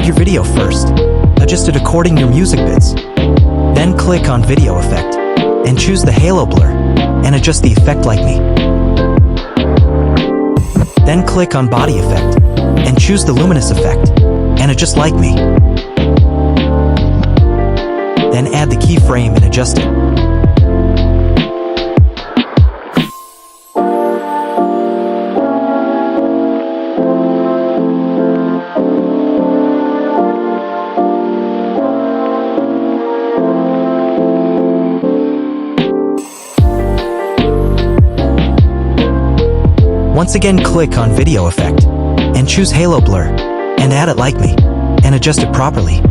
your video first. Adjust it according your music bits. Then click on Video Effect and choose the Halo Blur and adjust the effect like me. Then click on Body Effect and choose the Luminous Effect and adjust like me. Then add the keyframe and adjust it. Once again, click on Video Effect and choose Halo Blur and add it like me and adjust it properly.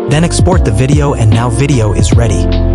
Then export the video, and now video is ready.